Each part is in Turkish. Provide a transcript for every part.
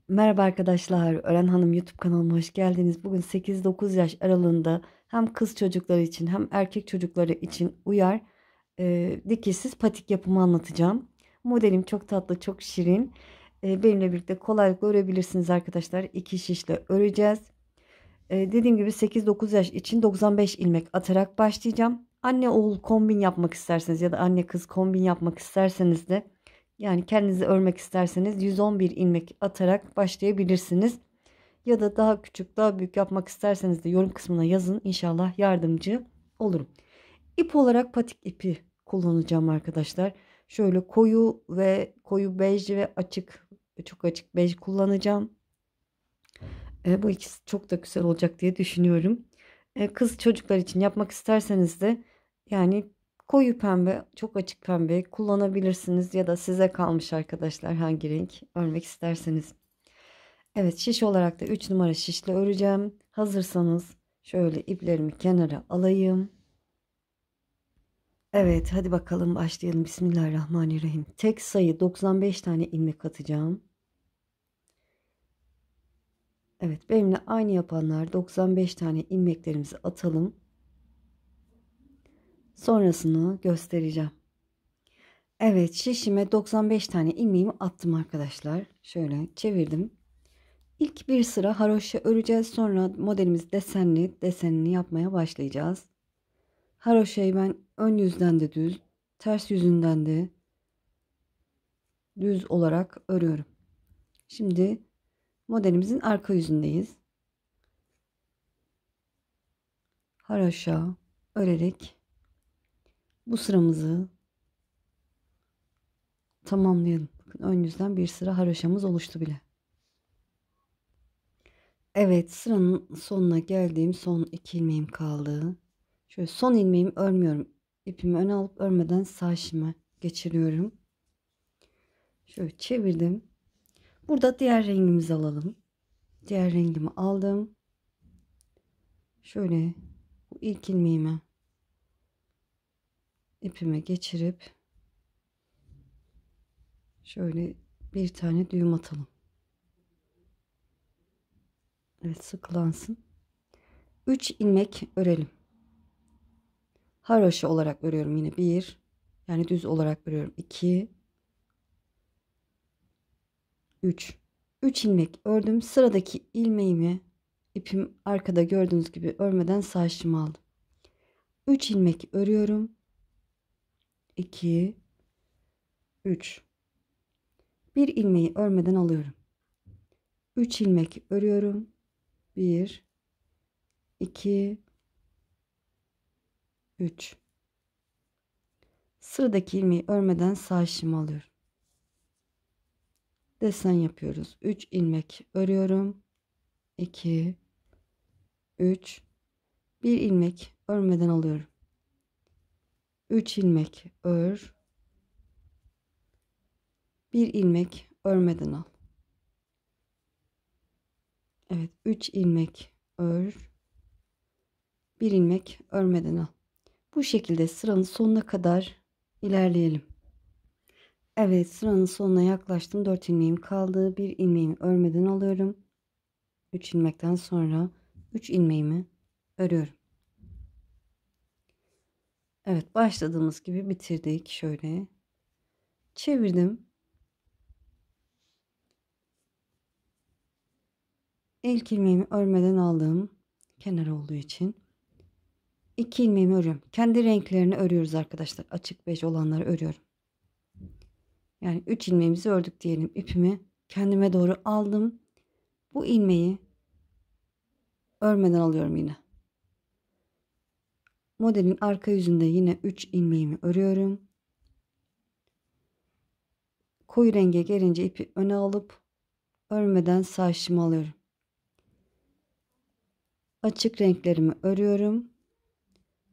Merhaba arkadaşlar, Ören Hanım YouTube kanalıma hoş geldiniz. Bugün 8-9 yaş aralığında hem kız çocukları için hem erkek çocukları için uyar dikişsiz patik yapımı anlatacağım. Modelim çok tatlı, çok şirin. Benimle birlikte kolaylıkla örebilirsiniz arkadaşlar. İki şişle öreceğiz. Dediğim gibi 8-9 yaş için 95 ilmek atarak başlayacağım. Anne oğul kombin yapmak isterseniz ya da anne kız kombin yapmak isterseniz de yani kendinizi örmek isterseniz 111 ilmek atarak başlayabilirsiniz. Ya da daha küçük, daha büyük yapmak isterseniz de yorum kısmına yazın. İnşallah yardımcı olurum. İp olarak patik ipi kullanacağım arkadaşlar. Şöyle koyu bej ve çok açık bej kullanacağım. Bu ikisi çok da güzel olacak diye düşünüyorum. Kız çocuklar için yapmak isterseniz de yani koyu pembe, çok açık pembe kullanabilirsiniz ya da size kalmış arkadaşlar hangi renk örmek isterseniz. Evet, şiş olarak da 3 numara şişle öreceğim. Hazırsanız şöyle iplerimi kenara alayım. Evet, hadi bakalım başlayalım. Bismillahirrahmanirrahim. Tek sayı 95 tane ilmek atacağım. Evet, benimle aynı yapanlar 95 tane ilmeklerimizi atalım. Sonrasını göstereceğim. Evet, şişime 95 tane ilmeğimi attım arkadaşlar. Şöyle çevirdim. İlk bir sıra haroşa öreceğiz. Sonra modelimiz desenini yapmaya başlayacağız. Haroşayı ben ön yüzden de düz, ters yüzünden de düz olarak örüyorum. Şimdi modelimizin arka yüzündeyiz. Haroşa örerek bu sıramızı tamamlayalım. Bakın ön yüzden bir sıra haroşamız oluştu bile. Evet, sıranın sonuna geldiğim son 2 ilmeğim kaldı. Şöyle son ilmeğimi örmüyorum. İpimi öne alıp örmeden sağ şişime geçiriyorum. Şöyle çevirdim. Burada diğer rengimizi alalım. Diğer rengimi aldım. Şöyle bu ilk ilmeğimi ipime geçirip şöyle bir tane düğüm atalım. Evet, sıkılansın. 3 ilmek örelim. Haroşa olarak örüyorum yine 1. Yani düz olarak örüyorum 2, 3. 3 ilmek ördüm. Sıradaki ilmeğimi ipim arkada gördüğünüz gibi örmeden sağ şişime aldım. 3 ilmek örüyorum. 2, 3. Bir ilmeği örmeden alıyorum. 3 ilmek örüyorum. 1, 2, 3. Sıradaki ilmeği örmeden sağ şişime alıyorum. Desen yapıyoruz. 3 ilmek örüyorum. 2, 3. Bir ilmek örmeden alıyorum. 3 ilmek ör. Bir ilmek örmeden al. Evet, 3 ilmek ör. Bir ilmek örmeden al. Bu şekilde sıranın sonuna kadar ilerleyelim. Evet, sıranın sonuna yaklaştım. 4 ilmeğim kaldı. Bir ilmeğimi örmeden alıyorum. 3 ilmekten sonra 3 ilmeğimi örüyorum. Evet, başladığımız gibi bitirdik. Şöyle çevirdim. İlk ilmeğimi örmeden aldım. Kenar olduğu için. 2 ilmeğimi örüyorum. Kendi renklerini örüyoruz arkadaşlar. Açık bej olanları örüyorum. Yani 3 ilmeğimizi ördük diyelim. İpimi kendime doğru aldım. Bu ilmeği örmeden alıyorum yine. Modelin arka yüzünde yine 3 ilmeğimi örüyorum. Koyu renge gelince ipi öne alıp örmeden sağ şişime alıyorum. Açık renklerimi örüyorum.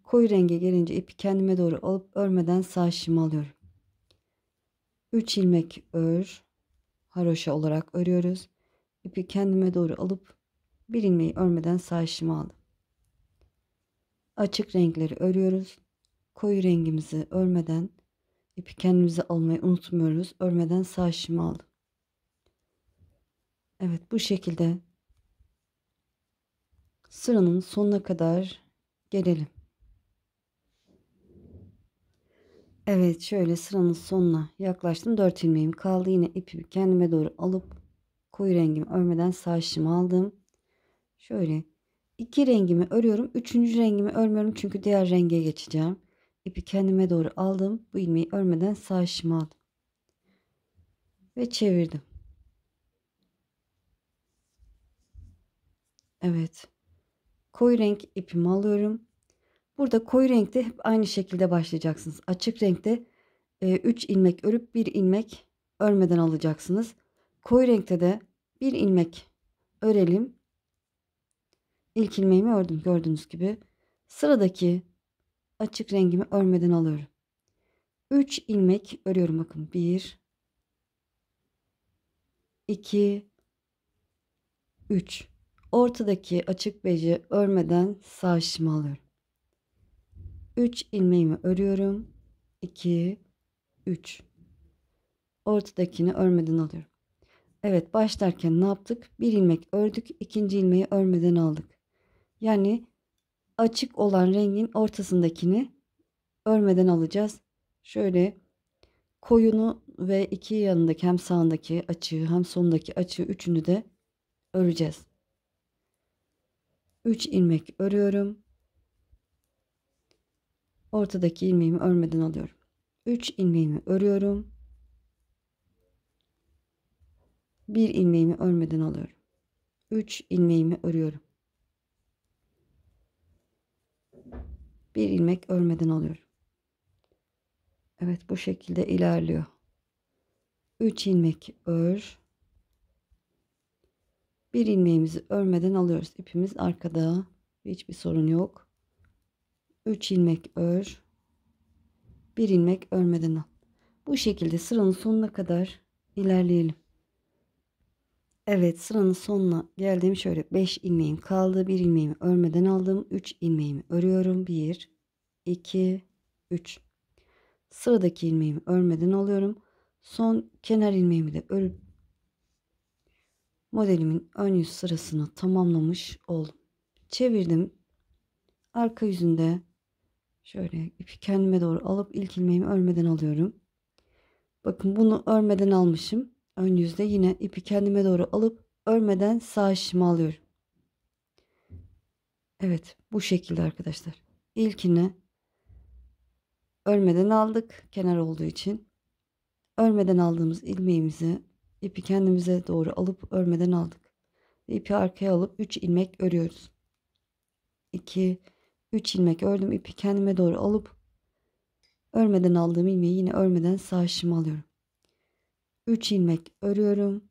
Koyu renge gelince ipi kendime doğru alıp örmeden sağ şişime alıyorum. 3 ilmek ör. Haroşa olarak örüyoruz. İpi kendime doğru alıp bir ilmeği örmeden sağ şişime aldım. Açık renkleri örüyoruz. Koyu rengimizi örmeden ipi kendimize almayı unutmuyoruz. Örmeden sağ şişime aldım. Evet, bu şekilde sıranın sonuna kadar gelelim. Evet, şöyle sıranın sonuna yaklaştım. 4 ilmeğim kaldı. Yine ipimi kendime doğru alıp koyu rengimi örmeden sağ şişimi aldım. Şöyle iki rengimi örüyorum. Üçüncü rengimi örmüyorum çünkü diğer renge geçeceğim. İpi kendime doğru aldım. Bu ilmeği örmeden sağ şişimi aldım. Ve çevirdim. Evet. Koyu renk ipimi alıyorum. Burada koyu renkte hep aynı şekilde başlayacaksınız. Açık renkte 3 ilmek örüp 1 ilmek örmeden alacaksınız. Koyu renkte de 1 ilmek örelim. İlk ilmeğimi ördüm gördüğünüz gibi. Sıradaki açık rengimi örmeden alıyorum. 3 ilmek örüyorum bakın. 1 2 3. Ortadaki açık beji örmeden sağ şişimi alıyorum. 3 ilmeğimi örüyorum. 2 3. Ortadakini örmeden alıyorum. Evet, başlarken ne yaptık? Bir ilmek ördük, ikinci ilmeği örmeden aldık. Yani açık olan rengin ortasındakini örmeden alacağız. Şöyle koyunu ve iki yanındaki hem sağındaki açığı hem sondaki açığı üçünü de öreceğiz. 3 ilmek örüyorum. Ortadaki ilmeğimi örmeden alıyorum. 3 ilmeğimi örüyorum. Bir ilmeğimi örmeden alıyorum. 3 ilmeğimi örüyorum. Bir ilmek örmeden alıyorum. Evet, bu şekilde ilerliyor. 3 ilmek ör. Bir ilmeğimizi örmeden alıyoruz. İpimiz arkada. Hiçbir sorun yok. 3 ilmek ör. Bir ilmek örmeden al. Bu şekilde sıranın sonuna kadar ilerleyelim. Evet, sıranın sonuna geldim. Şöyle 5 ilmeğim kaldı. Bir ilmeğimi örmeden aldım. 3 ilmeğimi örüyorum. 1 2 3. Sıradaki ilmeğimi örmeden alıyorum. Son kenar ilmeğimi de örüp modelimin ön yüz sırasını tamamlamış oldum. Çevirdim. Arka yüzünde şöyle ipi kendime doğru alıp ilk ilmeğimi örmeden alıyorum. Bakın bunu örmeden almışım. Ön yüzde yine ipi kendime doğru alıp örmeden sağ şişimi alıyorum. Evet, bu şekilde arkadaşlar. İlkini örmeden aldık kenar olduğu için. Örmeden aldığımız ilmeğimizi ipi kendimize doğru alıp örmeden aldık. İpi arkaya alıp 3 ilmek örüyoruz. 2 3 ilmek ördüm. İpi kendime doğru alıp örmeden aldığım ilmeği yine örmeden sağ şişimi alıyorum. 3 ilmek örüyorum.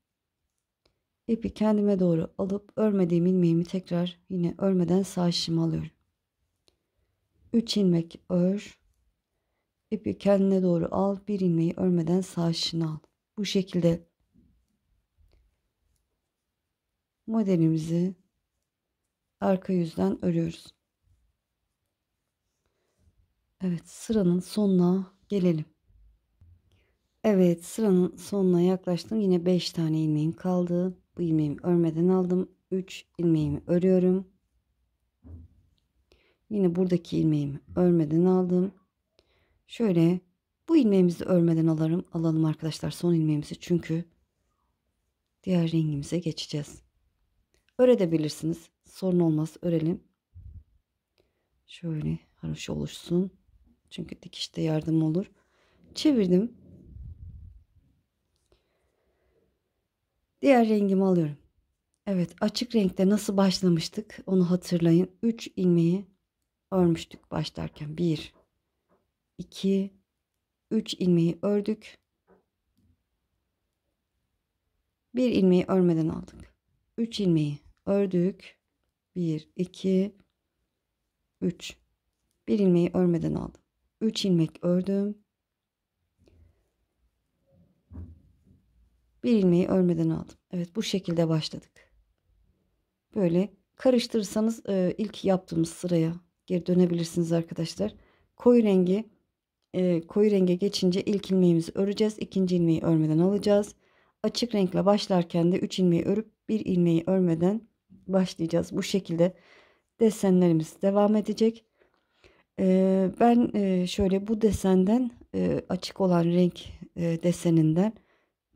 İpi kendime doğru alıp örmediğim ilmeğimi tekrar yine örmeden sağ şişimi alıyorum. 3 ilmek ör. İpi kendine doğru al. Bir ilmeği örmeden sağ şişini al. Bu şekilde modelimizi arka yüzden örüyoruz. Evet, sıranın sonuna gelelim. Evet, sıranın sonuna yaklaştım. Yine 5 tane ilmeğim kaldı. Bu ilmeğimi örmeden aldım. 3 ilmeğimi örüyorum. Yine buradaki ilmeğimi örmeden aldım. Şöyle bu ilmeğimizi örmeden alalım arkadaşlar, son ilmeğimizi, çünkü diğer rengimize geçeceğiz. Örebilirsiniz. Sorun olmaz, örelim. Şöyle haroş oluşsun. Çünkü dikişte yardım olur. Çevirdim. Diğer rengimi alıyorum. Evet, açık renkte nasıl başlamıştık onu hatırlayın. 3 ilmeği örmüştük başlarken. 1 2 3 ilmeği ördük. Bir ilmeği örmeden aldık. 3 ilmeği ördük. 1 2 3. Bir ilmeği örmeden aldım. 3 ilmek ördüm. Bir ilmeği örmeden aldım. Evet, bu şekilde başladık. Böyle karıştırırsanız ilk yaptığımız sıraya geri dönebilirsiniz arkadaşlar. Koyu renge geçince ilk ilmeğimizi öreceğiz. İkinci ilmeği örmeden alacağız. açık renkle başlarken de 3 ilmeği örüp bir ilmeği örmeden başlayacağız. Bu şekilde desenlerimiz devam edecek. Ben şöyle bu desenden açık olan renk deseninden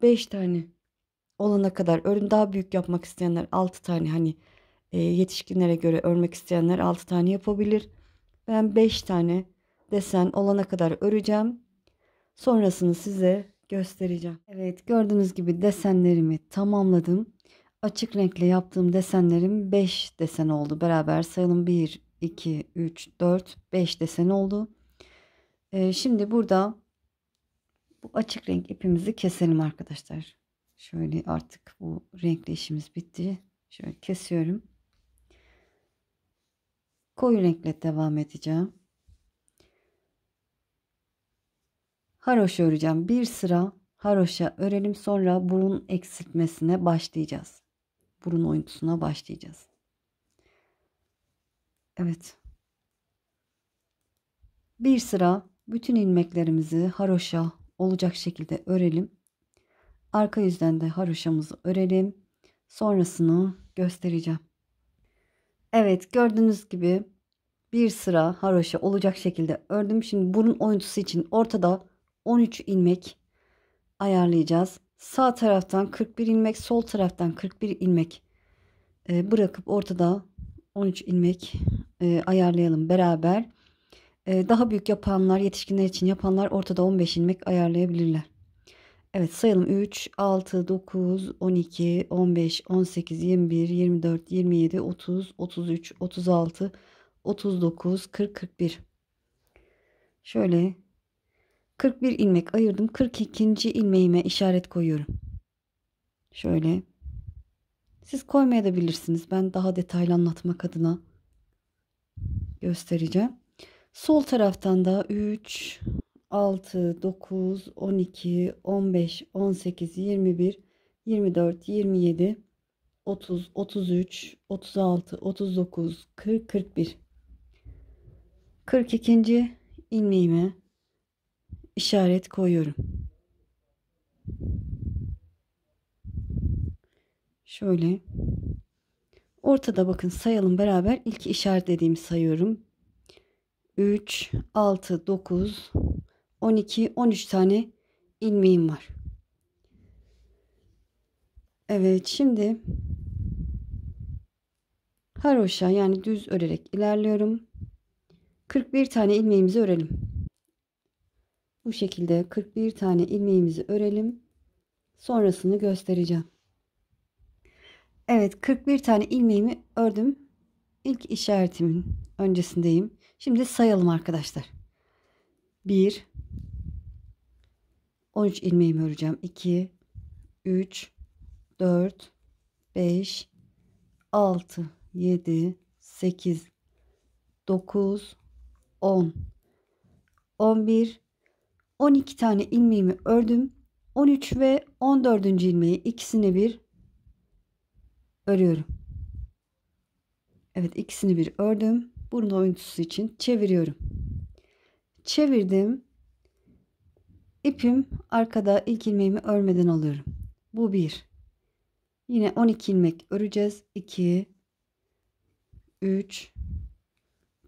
5 tane olana kadar örün. Daha büyük yapmak isteyenler 6 tane, hani yetişkinlere göre örmek isteyenler 6 tane yapabilir. Ben 5 tane desen olana kadar öreceğim. Sonrasını size göstereceğim. Evet, gördüğünüz gibi desenlerimi tamamladım. Açık renkle yaptığım desenlerim 5 desen oldu. Beraber sayalım: 1, 2, 3, 4, 5 desen oldu. Şimdi burada bu açık renk ipimizi keselim arkadaşlar. Şöyle, artık bu renkli işimiz bitti. Şöyle kesiyorum. Koyu renkle devam edeceğim. Haroşa öreceğim. Bir sıra haroşa örelim, sonra burun eksiltmesine başlayacağız. Burun oyuntusuna başlayacağız. Evet. Bir sıra bütün ilmeklerimizi haroşa olacak şekilde örelim. Arka yüzden de haroşamızı örelim. Sonrasını göstereceğim. Evet, gördüğünüz gibi bir sıra haroşa olacak şekilde ördüm. Şimdi burun oyuntusu için ortada 13 ilmek ayarlayacağız. Sağ taraftan 41 ilmek, sol taraftan 41 ilmek bırakıp ortada 13 ilmek ayarlayalım beraber. Daha büyük yapanlar, yetişkinler için yapanlar ortada 15 ilmek ayarlayabilirler. Evet, sayalım: 3, 6, 9, 12, 15, 18, 21, 24, 27, 30, 33, 36, 39, 40, 41. Şöyle 41 ilmek ayırdım. 42. ilmeğime işaret koyuyorum. Şöyle. Siz koymayabilirsiniz. Ben daha detaylı anlatmak adına göstereceğim. Sol taraftan da 3, 6, 9, 12, 15, 18, 21, 24, 27, 30, 33, 36, 39, 40, 41. 42. ilmeğime işaret koyuyorum. Şöyle ortada bakın, sayalım beraber. İlk işaretlediğimi sayıyorum. 3, 6, 9, 12, 13 tane ilmeğim var. Evet, şimdi haroşa yani düz örerek ilerliyorum. 41 tane ilmeğimizi örelim. Bu şekilde 41 tane ilmeğimizi örelim. Sonrasını göstereceğim. Evet, 41 tane ilmeğimi ördüm. İlk işaretimin öncesindeyim. Şimdi sayalım arkadaşlar. 1, 13 ilmeğimi öreceğim. 2, 3, 4, 5, 6, 7, 8, 9, 10, 11, 12 tane ilmeğimi ördüm. 13 ve 14. ilmeği ikisini bir örüyorum. Evet, ikisini bir ördüm. Burun oyuntusu için çeviriyorum. Çevirdim. İpim arkada, ilk ilmeğimi örmeden alıyorum. Bu bir. Yine 12 ilmek öreceğiz. 2, 3,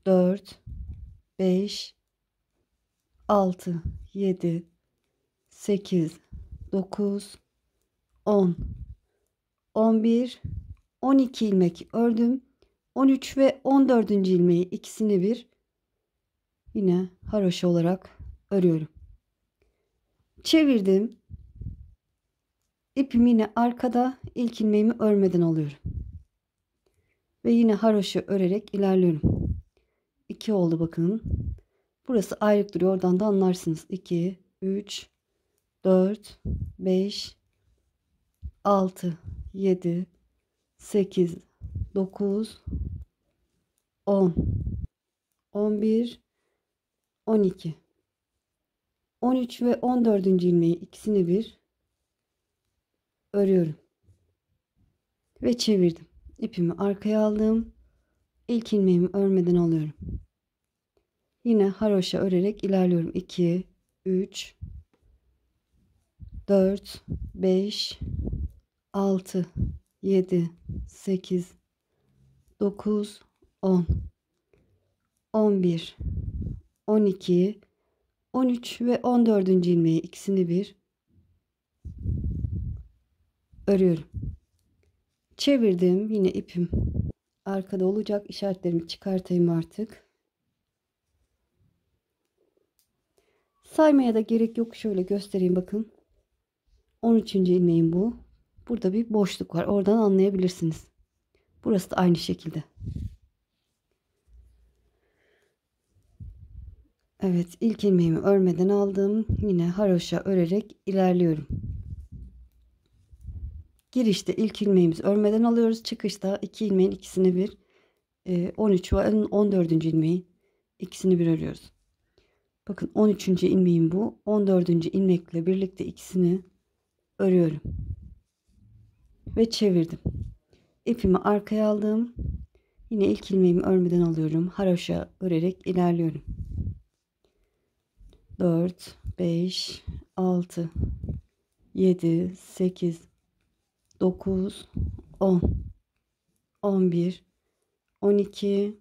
4, 5, 6, 7, 8, 9, 10, 11, 12 ilmek ördüm. 13 ve 14. ilmeği ikisini bir yine haroşa olarak örüyorum. Çevirdim. İpim yine arkada, ilk ilmeğimi örmeden alıyorum. Ve yine haroşa örerek ilerliyorum. 2 oldu bakın. Burası ayrık duruyor. Oradan da anlarsınız. 2, 3, 4, 5, 6, 7, 8, 9, 10, 11, 12, 13 ve 14. ilmeği ikisini bir örüyorum. Ve çevirdim. İpimi arkaya aldım. İlk ilmeğimi örmeden alıyorum. Yine haroşa örerek ilerliyorum. 2, 3, 4, 5, 6, 7, 8, 9, 10, 11, 12, 13 ve 14. ilmeği ikisini bir örüyorum. Çevirdim. Yine ipim arkada olacak. İşaretlerimi çıkartayım artık. Saymaya da gerek yok. Şöyle göstereyim bakın. 13. ilmeğim bu. Burada bir boşluk var. Oradan anlayabilirsiniz. Burası da aynı şekilde. Evet, ilk ilmeğimi örmeden aldım. Yine haroşa örerek ilerliyorum. Girişte ilk ilmeğimizi örmeden alıyoruz. Çıkışta iki ilmeğin ikisini bir 13 ve 14. ilmeği ikisini bir örüyoruz. Bakın 13. ilmeğim bu. 14. ilmekle birlikte ikisini örüyorum. Ve çevirdim. İpimi arkaya aldım. Yine ilk ilmeğimi örmeden alıyorum. Haroşa örerek ilerliyorum. 4, 5, 6, 7, 8, 9, 10, 11, 12,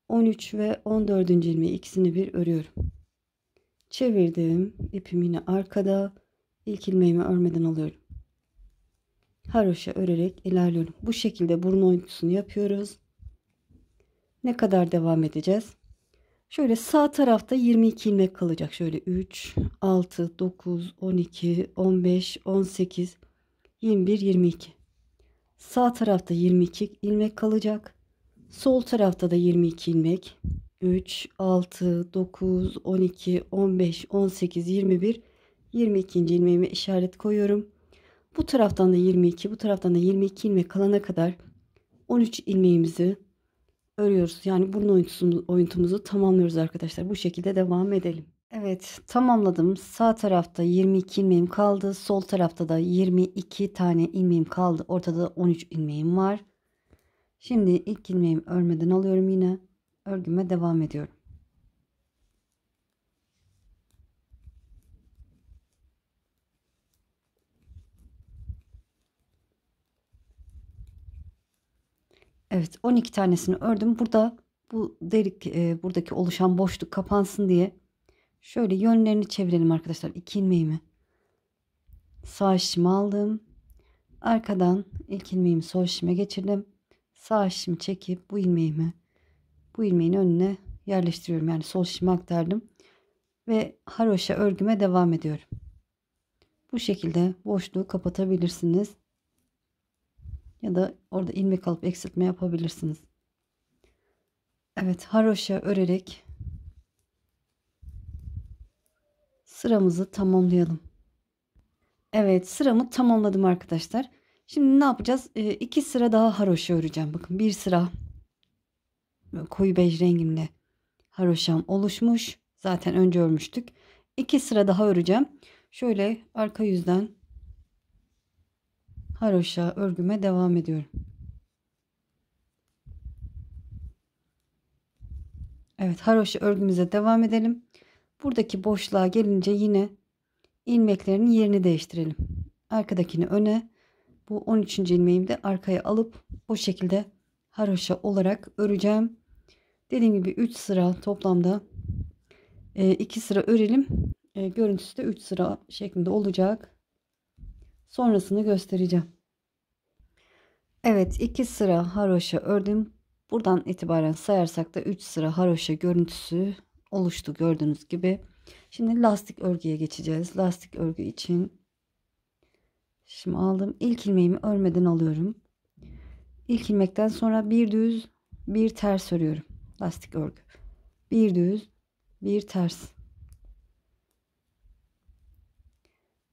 13 ve 14. ilmeği ikisini bir örüyorum. Çevirdim. İpim yine arkada. İlk ilmeğimi örmeden alıyorum. Haroşa örerek ilerliyorum. Bu şekilde burun oyuntusunu yapıyoruz. Ne kadar devam edeceğiz? Şöyle sağ tarafta 22 ilmek kalacak. Şöyle 3, 6, 9, 12, 15, 18, 21, 22. Sağ tarafta 22 ilmek kalacak. Sol tarafta da 22 ilmek. 3, 6, 9, 12, 15, 18, 21, 22. ilmeğime işaret koyuyorum. Bu taraftan da 22, bu taraftan da 22 ilmek kalana kadar 13 ilmeğimizi örüyoruz. Yani burun oyuntumuzu tamamlıyoruz arkadaşlar. Bu şekilde devam edelim. Evet, tamamladım. Sağ tarafta 22 ilmeğim kaldı. Sol tarafta da 22 tane ilmeğim kaldı. Ortada da 13 ilmeğim var. Şimdi ilk ilmeğimi örmeden alıyorum yine. Örgüme devam ediyorum. Evet, 12 tanesini ördüm. Burada bu delik buradaki oluşan boşluk kapansın diye şöyle yönlerini çevirelim arkadaşlar. 2 ilmeğimi sağ şişime aldım. Arkadan ilk ilmeğimi sol şişime geçirdim. Sağ şişimi çekip bu ilmeğin önüne yerleştiriyorum. Yani sol şişime aktardım ve haroşa örgüme devam ediyorum. Bu şekilde boşluğu kapatabilirsiniz. Ya da orada ilmek alıp eksiltme yapabilirsiniz. Evet, haroşa örerek sıramızı tamamlayalım. Evet, sıramı tamamladım arkadaşlar. Şimdi ne yapacağız? 2 sıra daha haroşa öreceğim. Bakın bir sıra koyu bej rengimle haroşam oluşmuş. Zaten önce örmüştük. 2 sıra daha öreceğim. Şöyle arka yüzden haroşa örgüme devam ediyorum. Evet, haroşa örgümüze devam edelim. Buradaki boşluğa gelince yine ilmeklerin yerini değiştirelim. Arkadakini öne, bu 13. ilmeğimi de arkaya alıp o şekilde haroşa olarak öreceğim. Dediğim gibi 3 sıra toplamda 2 sıra örelim. Görüntüsü de 3 sıra şeklinde olacak. Sonrasını göstereceğim. Evet, 2 sıra haroşa ördüm. Buradan itibaren sayarsak da 3 sıra haroşa görüntüsü oluştu gördüğünüz gibi. Şimdi lastik örgüye geçeceğiz. Lastik örgü için şimdi aldım. İlk ilmeğimi örmeden alıyorum. İlk ilmekten sonra bir düz, bir ters örüyorum. Lastik örgü. Bir düz, bir ters.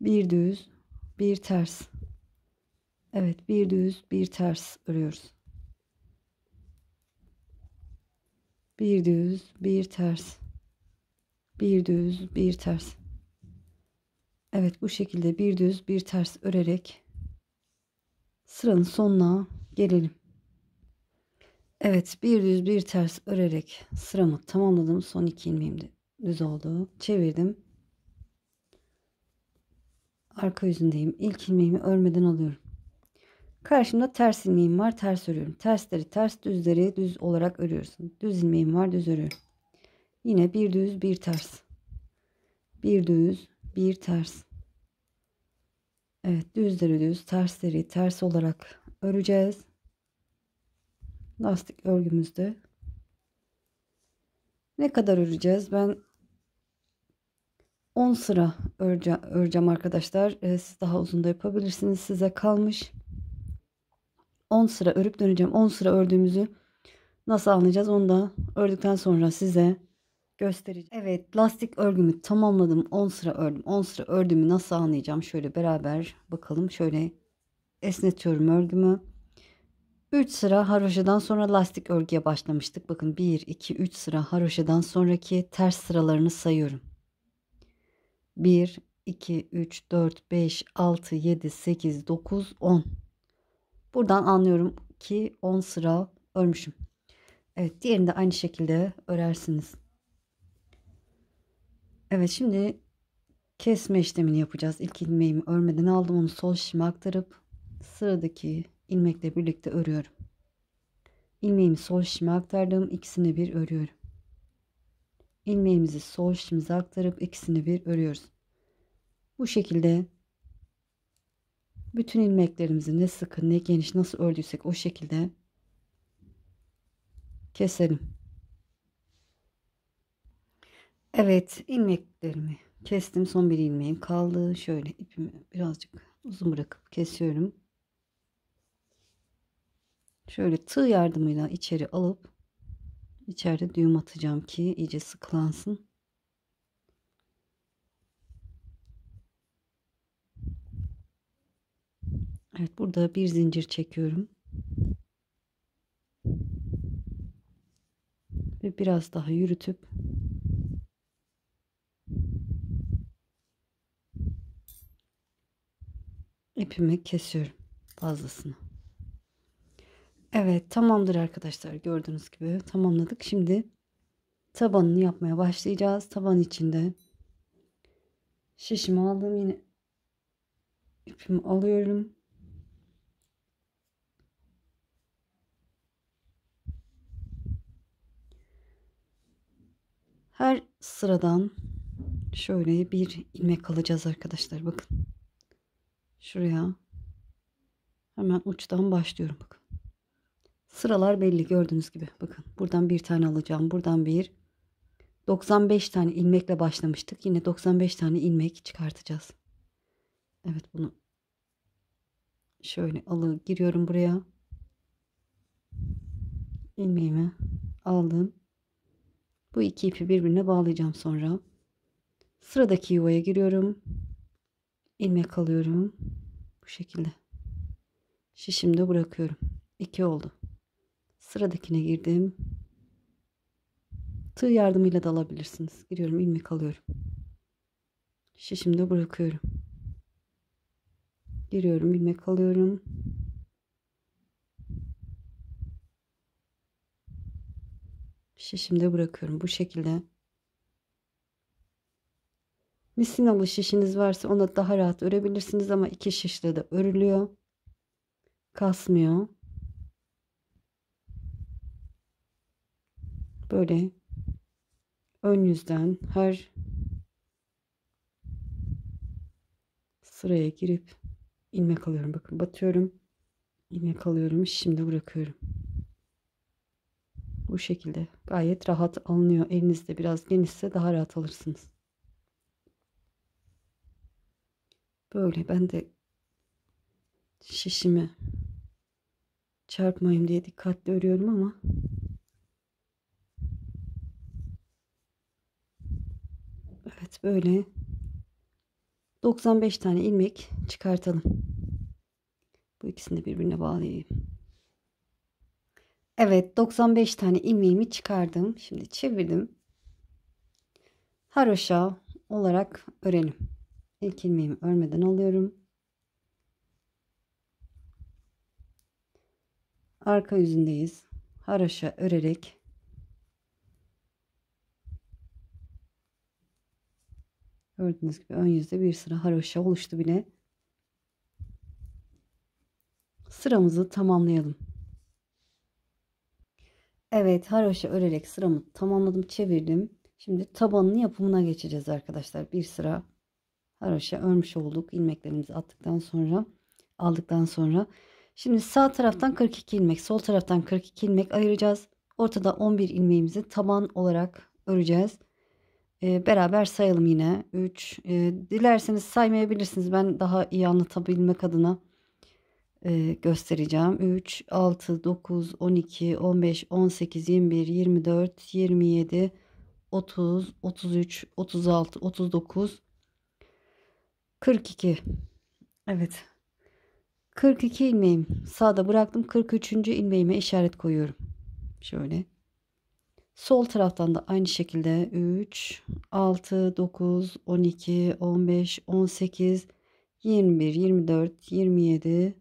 Bir düz, bir ters. Evet, bir düz, bir ters örüyoruz. Bir düz, bir ters. Bir düz, bir ters. Evet, bu şekilde bir düz, bir ters örerek sıranın sonuna gelelim. Evet, bir düz, bir ters örerek sıramı tamamladım. Son 2 ilmeğim de düz oldu. Çevirdim. Arka yüzündeyim. İlk ilmeğimi örmeden alıyorum. Karşımda ters ilmeğim var. Ters örüyorum. Tersleri ters, düzleri düz olarak örüyoruz. Düz ilmeğim var. Düz örüyorum. Yine bir düz, bir ters. Bir düz, bir ters. Evet, düzleri düz, tersleri ters olarak öreceğiz. Lastik örgümüzde. Ne kadar öreceğiz? Ben 10 sıra öreceğim arkadaşlar. Siz daha uzun da yapabilirsiniz. Size kalmış. 10 sıra örüp döneceğim. 10 sıra ördüğümüzü nasıl anlayacağız? Onu da ördükten sonra size göstereceğim. Evet, lastik örgümü tamamladım. 10 sıra ördüm. 10 sıra ördüğümü nasıl anlayacağım? Şöyle beraber bakalım. Şöyle esnetiyorum örgümü. 3 sıra haroşadan sonra lastik örgüye başlamıştık. Bakın 1, 2, 3 sıra haroşadan sonraki ters sıralarını sayıyorum. 1, 2, 3, 4, 5, 6, 7, 8, 9, 10. Buradan anlıyorum ki 10 sıra örmüşüm. Evet, diğerini de aynı şekilde örersiniz. Evet, şimdi kesme işlemini yapacağız. İlk ilmeğimi örmeden aldım, onu sol şişime aktarıp sıradaki ilmekle birlikte örüyorum. İlmeğimi sol şişime aktardım, ikisini bir örüyorum. İlmeğimizi sol şişimize aktarıp ikisini bir örüyoruz. Bu şekilde bütün ilmeklerimizi ne sıkı ne geniş nasıl ördüysek o şekilde keselim. Evet, ilmeklerimi kestim. Son bir ilmeğim kaldı. Şöyle ipimi birazcık uzun bırakıp kesiyorum. Şöyle tığ yardımıyla içeri alıp içeride düğüm atacağım ki iyice sıkılansın. Evet, burada bir zincir çekiyorum. Ve biraz daha yürütüp ipimi kesiyorum fazlasını. Evet, tamamdır arkadaşlar. Gördüğünüz gibi tamamladık. Şimdi tabanını yapmaya başlayacağız. Taban içinde şişimi aldım. Yine ipimi alıyorum. Her sıradan şöyle bir ilmek alacağız arkadaşlar. Bakın. Şuraya hemen uçtan başlıyorum. Bakın. Sıralar belli gördüğünüz gibi. Bakın. Buradan bir tane alacağım. Buradan bir. 95 tane ilmekle başlamıştık. Yine 95 tane ilmek çıkartacağız. Evet, bunu şöyle giriyorum buraya. İlmeğimi aldım. Bu iki ipi birbirine bağlayacağım sonra. Sıradaki yuvaya giriyorum. İlmek alıyorum. Bu şekilde. Şişimde bırakıyorum. 2 oldu. Sıradakine girdim. Tığ yardımıyla da alabilirsiniz. Giriyorum, ilmek alıyorum. Şişimde bırakıyorum. Giriyorum, ilmek alıyorum. Şişimde bırakıyorum. Bu şekilde. Misinalı şişiniz varsa onu daha rahat örebilirsiniz ama iki şişle de örülüyor. Kasmıyor. Böyle ön yüzden her sıraya girip ilmek alıyorum. Bakın batıyorum. İlmek alıyorum. Şimdi bırakıyorum. Bu şekilde gayet rahat alınıyor. Elinizde biraz genişse daha rahat alırsınız. Böyle ben de şişimi çarpmayayım diye dikkatli örüyorum ama evet, böyle 95 tane ilmek çıkartalım. Bu ikisini de birbirine bağlayayım. Evet, 95 tane ilmeğimi çıkardım. Şimdi çevirdim. Haroşa olarak örelim. İlk ilmeğimi örmeden alıyorum. Arka yüzündeyiz. Haroşa örerek Gördüğünüz gibi ön yüzde bir sıra haroşa oluştu bile. Sıramızı tamamlayalım. Evet, haroşa örerek sıramı tamamladım, çevirdim. Şimdi tabanın yapımına geçeceğiz arkadaşlar. Bir sıra haroşa örmüş olduk. İlmeklerimizi aldıktan sonra. Şimdi sağ taraftan 42 ilmek, sol taraftan 42 ilmek ayıracağız. Ortada 11 ilmeğimizi taban olarak öreceğiz. Beraber sayalım yine. 3. Dilerseniz saymayabilirsiniz. Ben daha iyi anlatabilmek adına göstereceğim. 3, 6, 9, 12, 15, 18, 21, 24, 27, 30, 33, 36, 39, 42. Evet. 42 ilmeğim sağda bıraktım. 43. ilmeğime işaret koyuyorum. Şöyle. Sol taraftan da aynı şekilde 3, 6, 9, 12, 15, 18, 21, 24, 27,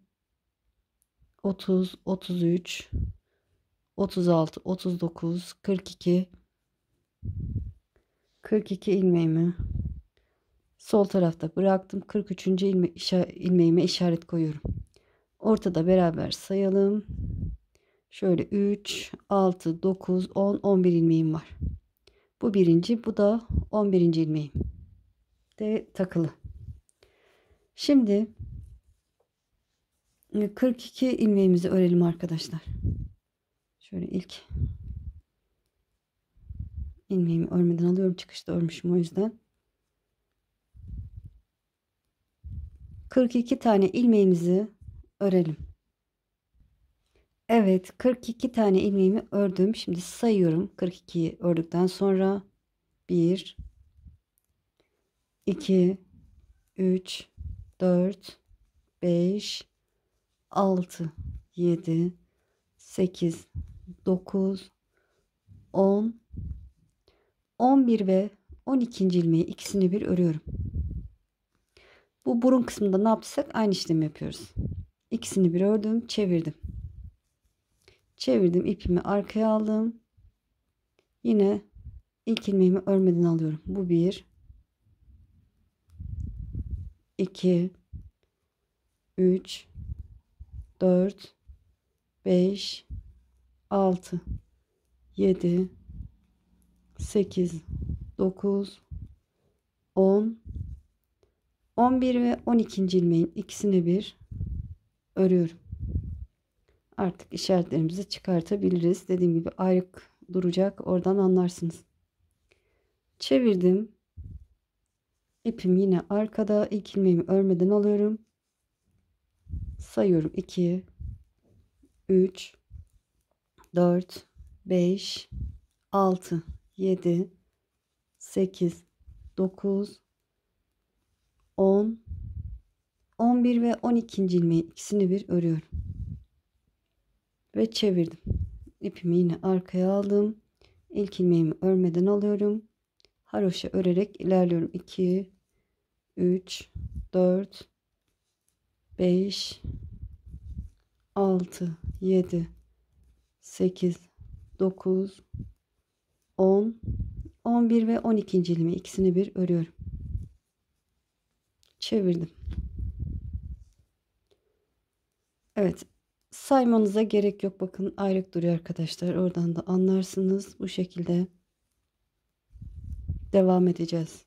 30, 33, 36, 39, 42, 42 ilmeğimi sol tarafta bıraktım. 43. ilmeğime işaret koyuyorum. Ortada beraber sayalım. Şöyle 3, 6, 9, 10, 11 ilmeğim var. Bu birinci, bu da 11. ilmeğim de takılı. Şimdi 42 ilmeğimizi örelim arkadaşlar. Şöyle ilk ilmeğimi örmeden alıyorum. Çıkışta örmüşüm o yüzden. 42 tane ilmeğimizi örelim. Evet, 42 tane ilmeğimi ördüm. Şimdi sayıyorum. 42'yi ördükten sonra 1, 2, 3, 4, 5, 6, 7, 8, 9, 10, 11 ve 12. ilmeği ikisini bir örüyorum. Bu burun kısmında ne yaptıysak aynı işlemi yapıyoruz. İkisini bir ördüm, çevirdim. Çevirdim, ipimi arkaya aldım. Yine ilk ilmeğimi örmeden alıyorum. Bu 1, 2, 3, 4, 5, 6, 7, 8, 9, 10, 11 ve 12. ilmeğin ikisini bir örüyorum. Artık işaretlerimizi çıkartabiliriz. Dediğim gibi ayrık duracak. Oradan anlarsınız. Çevirdim. İpim yine arkada. İlk ilmeğimi örmeden alıyorum. Sayıyorum. 2, 3, 4, 5, 6, 7, 8, 9, 10, 11 ve 12. ilmeği ikisini bir örüyorum. Ve çevirdim. İpimi yine arkaya aldım. İlk ilmeğimi örmeden alıyorum. Haroşa örerek ilerliyorum. 2, 3, 4, 5, 6, 7, 8, 9, 10, 11 ve 12. ilmeği ikisini bir örüyorum. Çevirdim. Evet. Saymanıza gerek yok. Bakın ayrık duruyor arkadaşlar. Oradan da anlarsınız. Bu şekilde devam edeceğiz.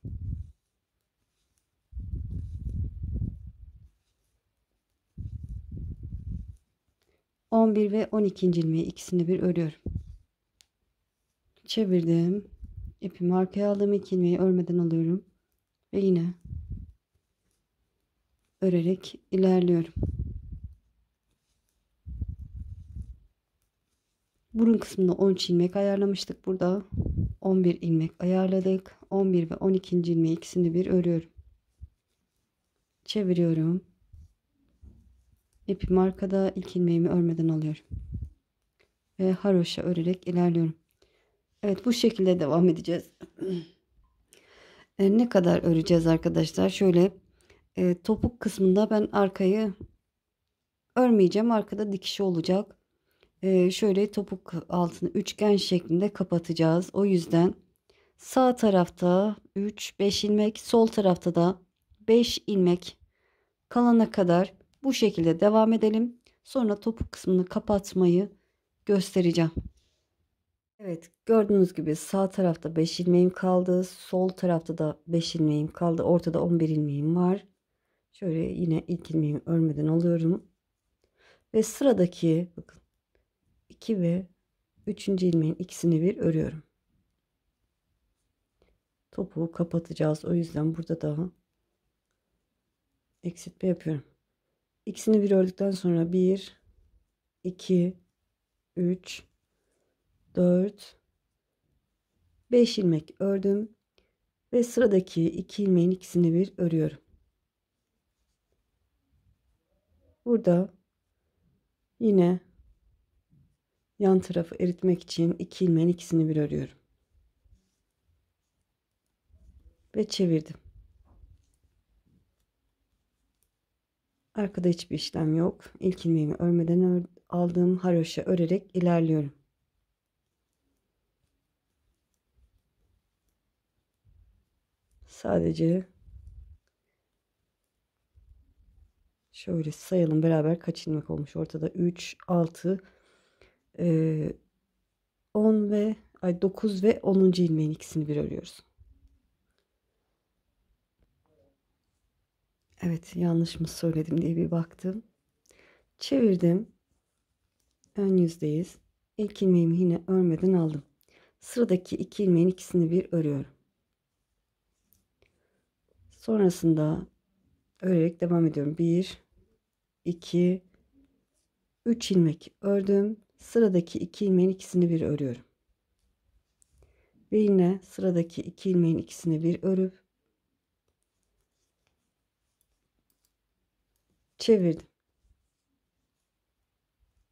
On bir ve 12. ilmeği ikisini bir örüyorum. Çevirdim. İpimi arkaya aldım. 2 ilmeği örmeden alıyorum. Ve yine örerek ilerliyorum. Burun kısmında 13 ilmek ayarlamıştık. Burada 11 ilmek ayarladık. 11 ve 12. ilmeği ikisini bir örüyorum. Çeviriyorum. İpim arkada, ilk ilmeğimi örmeden alıyorum. Ve haroşa örerek ilerliyorum. Evet, bu şekilde devam edeceğiz. Ne kadar öreceğiz arkadaşlar? Şöyle topuk kısmında ben arkayı örmeyeceğim. Arkada dikişi olacak. Şöyle topuk altını üçgen şeklinde kapatacağız. O yüzden Sağ tarafta 3, 5 ilmek, sol tarafta da 5 ilmek kalana kadar bu şekilde devam edelim. Sonra topuk kısmını kapatmayı göstereceğim. Evet, gördüğünüz gibi sağ tarafta 5 ilmeğim kaldı. Sol tarafta da 5 ilmeğim kaldı. Ortada 11 ilmeğim var. Şöyle yine ilk ilmeğimi örmeden alıyorum. Ve sıradaki bakın 2 ve 3. ilmeğin ikisini bir örüyorum. Topuğu kapatacağız. O yüzden burada da eksiltme yapıyorum. İkisini bir ördükten sonra 1, 2, 3, 4, 5 ilmek ördüm. Ve sıradaki 2 ilmeğin ikisini bir örüyorum. Burada yine yan tarafı eritmek için 2 ilmeğin ikisini bir örüyorum. Ve çevirdim. Arkada hiçbir işlem yok. İlk ilmeğimi örmeden aldığım haroşa örerek ilerliyorum. Sadece şöyle sayalım beraber kaç ilmek olmuş. Ortada 3, 6, 10 ve 9 ve 10. ilmeğin ikisini bir örüyoruz. Evet, yanlış mı söyledim diye bir baktım. Çevirdim. Ön yüzdeyiz. İlk ilmeğimi yine örmeden aldım. Sıradaki 2 ilmeğin ikisini bir örüyorum. Sonrasında örerek devam ediyorum. 1, 2, 3 ilmek ördüm. Sıradaki 2 ilmeğin ikisini bir örüyorum. Ve yine sıradaki 2 ilmeğin ikisini bir örüp çevirdim.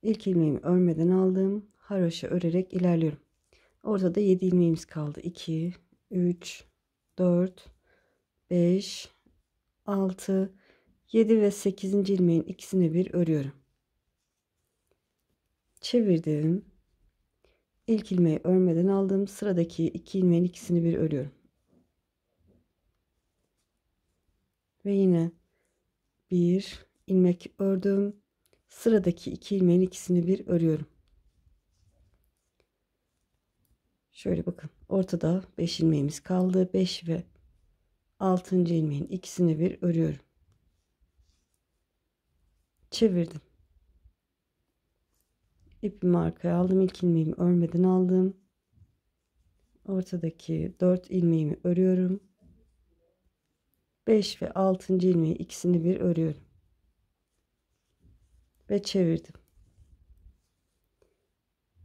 İlk ilmeğimi örmeden aldım. Haroşa örerek ilerliyorum. Ortada 7 ilmeğimiz kaldı. 2, 3, 4, 5, 6, 7 ve 8. ilmeğin ikisini bir örüyorum. Çevirdim. İlk ilmeği örmeden aldım. Sıradaki 2 ilmeğin ikisini bir örüyorum. Ve yine bir ilmek ördüm. Sıradaki 2 ilmeğin ikisini bir örüyorum. Şöyle bakın. Ortada 5 ilmeğimiz kaldı. 5 ve 6. ilmeğin ikisini bir örüyorum. Çevirdim. İpimi arkaya aldım. İlk ilmeğimi örmeden aldım. Ortadaki 4 ilmeğimi örüyorum. 5 ve 6. ilmeği ikisini bir örüyorum. Ve çevirdim.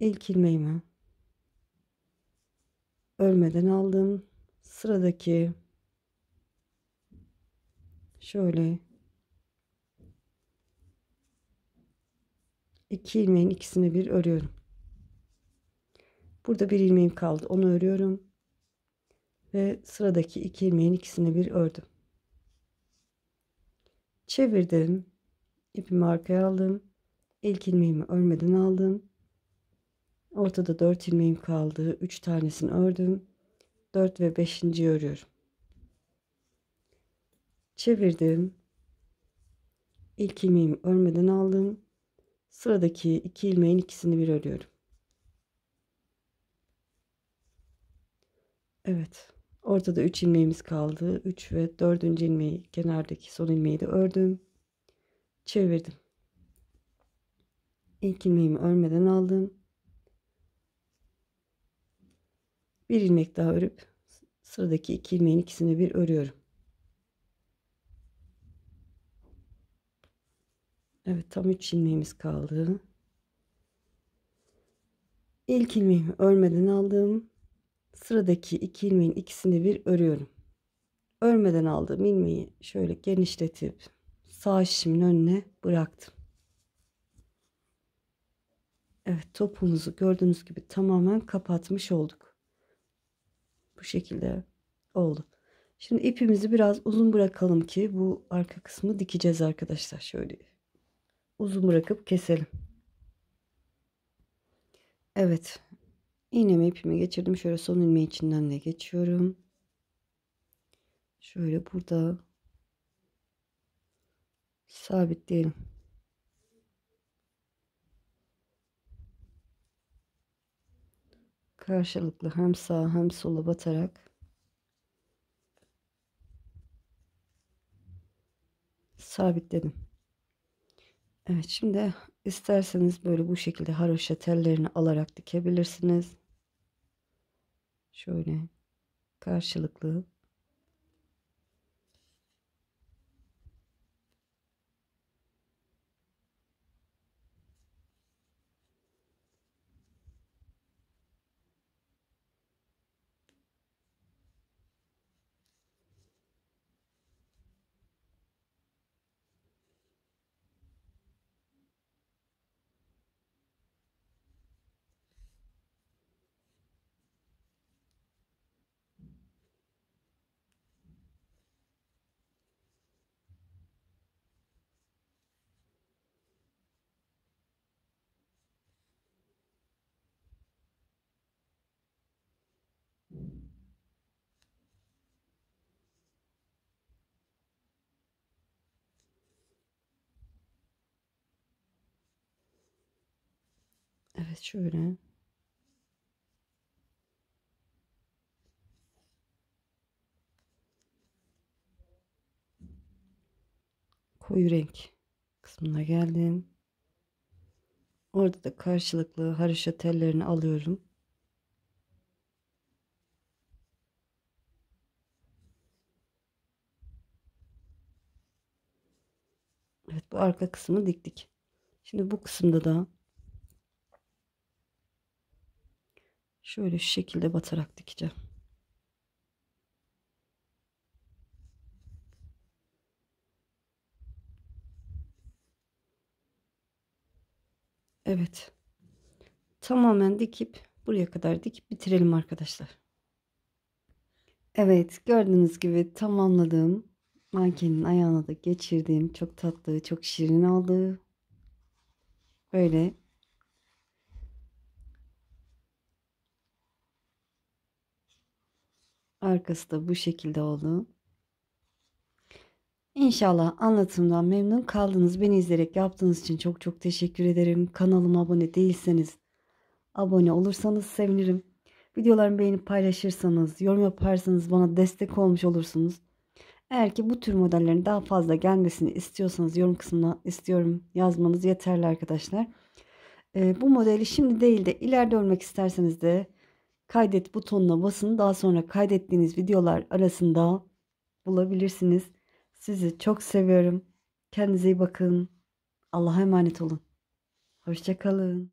İlk ilmeğimi örmeden aldım. Sıradaki şöyle 2 ilmeğin ikisini bir örüyorum. Burada bir ilmeğim kaldı. Onu örüyorum. Ve sıradaki 2 ilmeğin ikisini bir ördüm. Çevirdim. İpimi arkaya aldım. İlk ilmeğimi örmeden aldım. Ortada 4 ilmeğim kaldı. 3 tanesini ördüm. 4 ve 5. örüyorum. Çevirdim. İlk ilmeğimi örmeden aldım. Sıradaki 2 ilmeğin ikisini bir örüyorum. Evet. Ortada 3 ilmeğimiz kaldı. 3 ve 4. ilmeği kenardaki son ilmeği de ördüm. Çevirdim. İlk ilmeğimi örmeden aldım. Bir ilmek daha örüp sıradaki 2 ilmeğin ikisini bir örüyorum. Evet, tam 3 ilmeğimiz kaldı. İlk ilmeğimi örmeden aldım. Sıradaki 2 ilmeğin ikisini bir örüyorum. Örmeden aldığım ilmeği şöyle genişletip sağ şişimin önüne bıraktım. Evet, topumuzu gördüğünüz gibi tamamen kapatmış olduk. Bu şekilde oldu. Şimdi ipimizi biraz uzun bırakalım ki bu arka kısmı dikeceğiz arkadaşlar. Şöyle uzun bırakıp keselim. Evet, İğnemi ipimi geçirdim. Şöyle son ilmeği içinden de geçiyorum. Şöyle burada sabitleyelim. Karşılıklı hem sağa hem sola batarak sabitledim. Evet, şimdi isterseniz böyle bu şekilde haroşa tellerini alarak dikebilirsiniz. Şöyle karşılıklı. Evet, şöyle. Koyu renk kısmına geldim. Orada da karşılıklı haroşa tellerini alıyorum. Evet, bu arka kısmı diktik. Şimdi bu kısımda da şöyle şu şekilde batarak dikeceğim. Evet. Tamamen dikip buraya kadar dikip bitirelim arkadaşlar. Evet, gördüğünüz gibi tamamladım. Mankenin ayağına da geçirdim. Çok tatlı, çok şirin oldu. Böyle arkası da bu şekilde oldu. İnşallah anlatımdan memnun kaldınız. Beni izleyerek yaptığınız için çok çok teşekkür ederim. Kanalıma abone değilseniz abone olursanız sevinirim. Videolarımı beğenip paylaşırsanız, yorum yaparsanız bana destek olmuş olursunuz. Eğer ki bu tür modellerin daha fazla gelmesini istiyorsanız yorum kısmına istiyorum yazmanız yeterli arkadaşlar. Bu modeli şimdi değil de ileride örmek isterseniz de kaydet butonuna basın. Daha sonra kaydettiğiniz videolar arasında bulabilirsiniz. Sizi çok seviyorum. Kendinize iyi bakın. Allah'a emanet olun. Hoşça kalın.